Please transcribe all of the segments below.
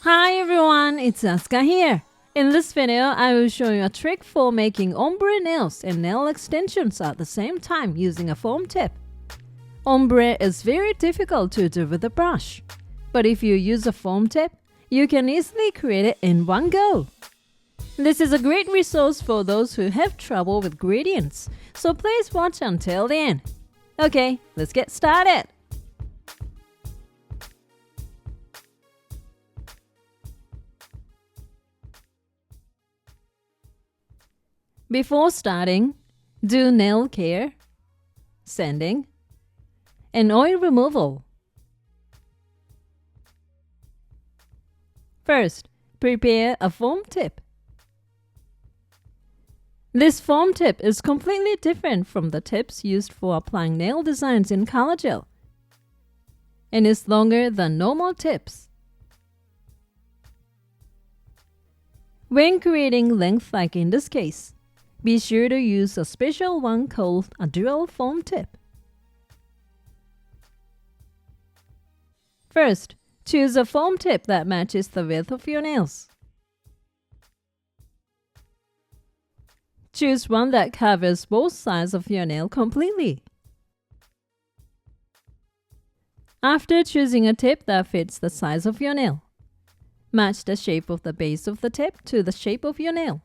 Hi everyone, it's Aska here. In this video, I will show you a trick for making ombre nails and nail extensions at the same time using a foam tip. Ombre is very difficult to do with a brush, but if you use a foam tip, you can easily create it in one go. This is a great resource for those who have trouble with gradients, so please watch until the end. Okay, let's get started. Before starting, do nail care, sanding, and oil removal. First, prepare a foam tip. This foam tip is completely different from the tips used for applying nail designs in color gel, and is longer than normal tips. When creating length like in this case, be sure to use a special one called a dual foam tip. First, choose a foam tip that matches the width of your nails. Choose one that covers both sides of your nail completely. After choosing a tip that fits the size of your nail, match the shape of the base of the tip to the shape of your nail.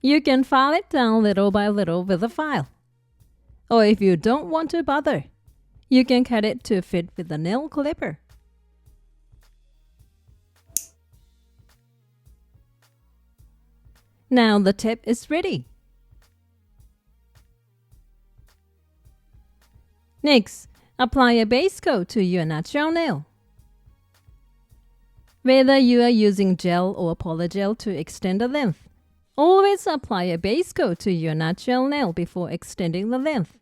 You can file it down little by little with a file. Or if you don't want to bother, you can cut it to fit with the nail clipper. Now the tip is ready. Next, apply a base coat to your natural nail. Whether you are using gel or polygel to extend the length, always apply a base coat to your natural nail before extending the length.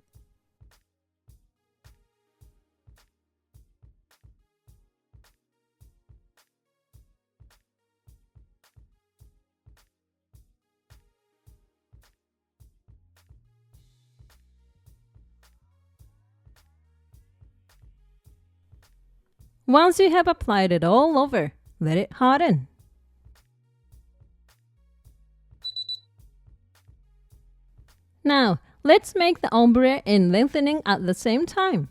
Once you have applied it all over, let it harden. Now, let's make the ombre and lengthening at the same time.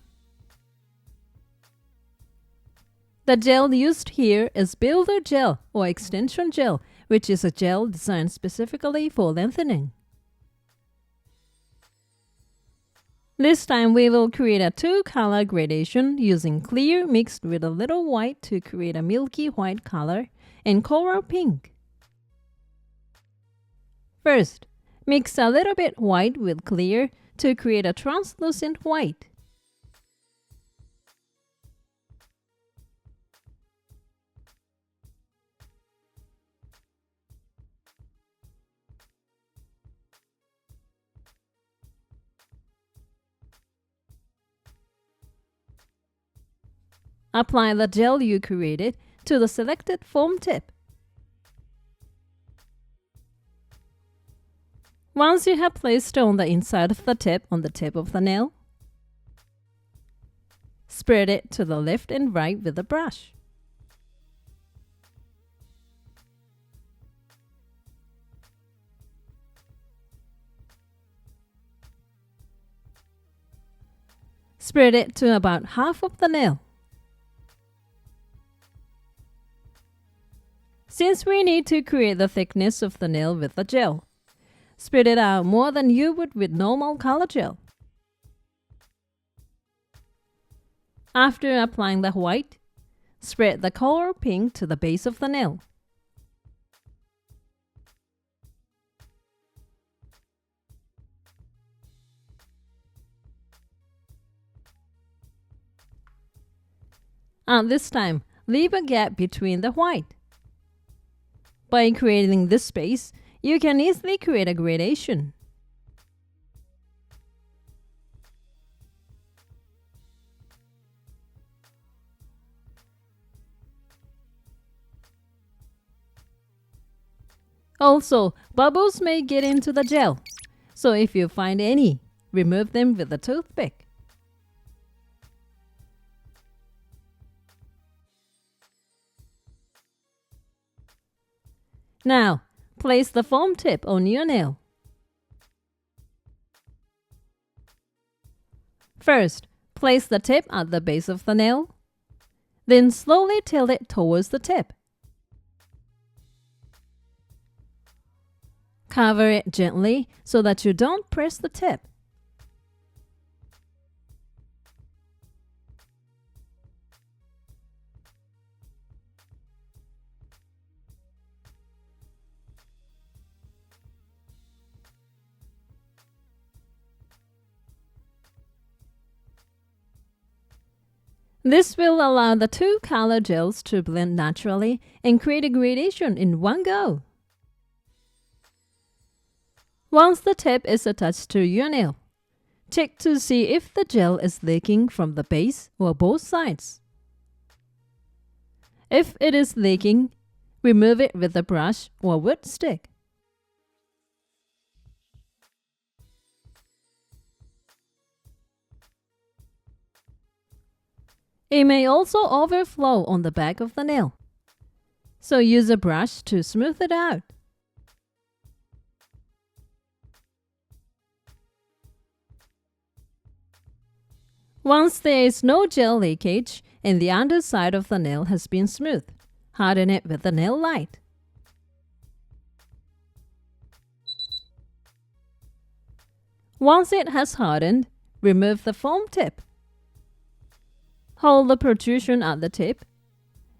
The gel used here is builder gel or extension gel, which is a gel designed specifically for lengthening. This time we will create a two-color gradation using clear mixed with a little white to create a milky white color and coral pink. First, mix a little bit white with clear to create a translucent white. Apply the gel you created to the selected foam tip. Once you have placed on the inside of the tip on the tip of the nail, spread it to the left and right with a brush. Spread it to about half of the nail. Since we need to create the thickness of the nail with the gel, spread it out more than you would with normal color gel. After applying the white, spread the coral pink to the base of the nail. At this time, leave a gap between the white. By creating this space, you can easily create a gradation. Also, bubbles may get into the gel, so if you find any, remove them with a toothpick. Now, place the foam tip on your nail. First, place the tip at the base of the nail. Then slowly tilt it towards the tip. Cover it gently so that you don't press the tip. This will allow the two color gels to blend naturally and create a gradation in one go. Once the tip is attached to your nail, check to see if the gel is leaking from the base or both sides. If it is leaking, remove it with a brush or wood stick. It may also overflow on the back of the nail, so use a brush to smooth it out. Once there is no gel leakage and the underside of the nail has been smoothed, harden it with a nail light. Once it has hardened, remove the foam tip. Hold the protrusion at the tip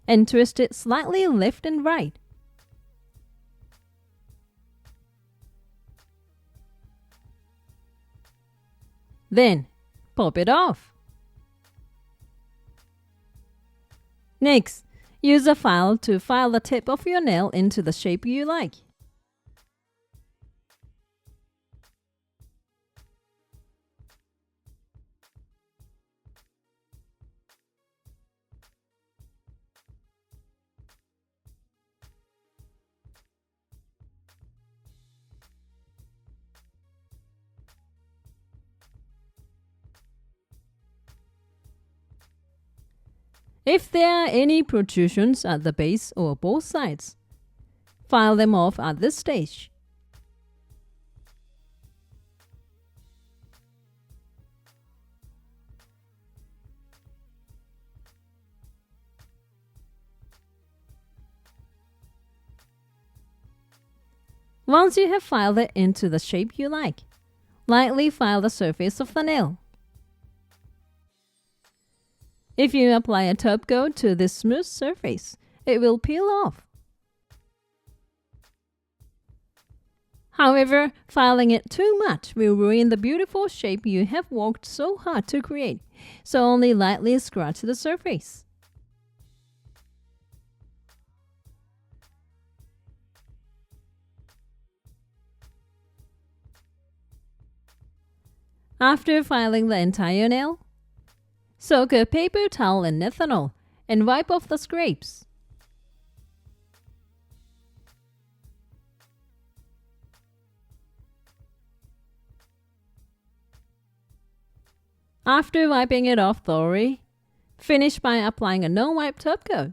and twist it slightly left and right. Then, pop it off. Next, use a file to file the tip of your nail into the shape you like. If there are any protrusions at the base or both sides, file them off at this stage. Once you have filed it into the shape you like, lightly file the surface of the nail. If you apply a top coat to this smooth surface, it will peel off. However, filing it too much will ruin the beautiful shape you have worked so hard to create, so only lightly scratch the surface. After filing the entire nail, soak a paper towel in ethanol and wipe off the scrapes. After wiping it off thoroughly, finish by applying a no-wipe top coat.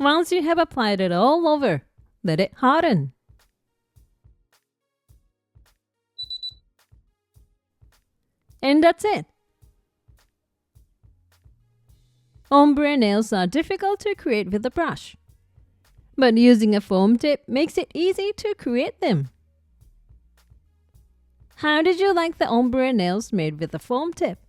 Once you have applied it all over, let it harden. And that's it. Ombre nails are difficult to create with a brush, but using a foam tip makes it easy to create them. How did you like the ombre nails made with a foam tip?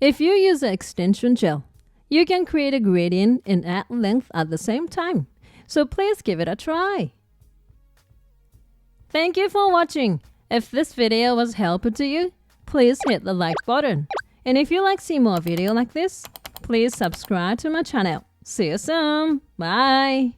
If you use an extension gel, you can create a gradient and add length at the same time, so please give it a try. Thank you for watching. If this video was helpful to you, please hit the like button. And if you like to see more videos like this, please subscribe to my channel. See you soon. Bye.